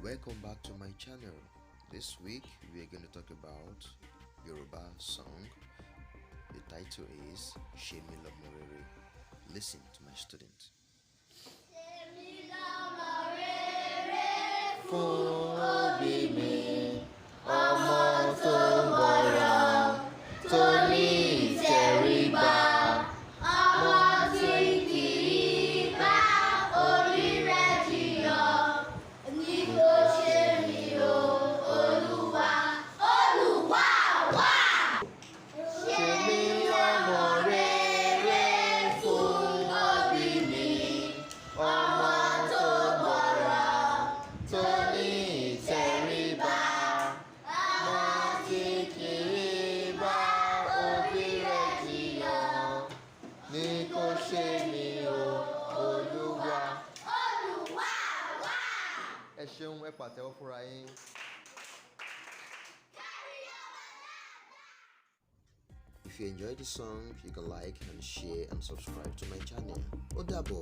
Welcome back to my channel. This week we are going to talk about Yoruba song. The title is lọmọ rere. Listen to my student. lọmọ rere Fún òbí mi, ọmọ tó gbọ́rọ̀ tó ní ìtẹríba, ọmọ tí kì í bá orí rẹ̀ jiyàn, ní kò ṣe mí o Olúwa, Olúwa wá. ṣe mí lọmọ rere Fún òbí mi, ọmọ tó gbọ́rọ̀ tó ní ìtẹríba, ọmọ tí kì í bá òbí rẹ̀ jiyàn, ní kò ṣe mí o Olúwa. Olúwa wá. Ẹ ṣeun, ẹ pàtẹ́wọ́ fúnra yín. If you enjoyed the song, you can like and share and subscribe to my channel. Ó dàbọ̀.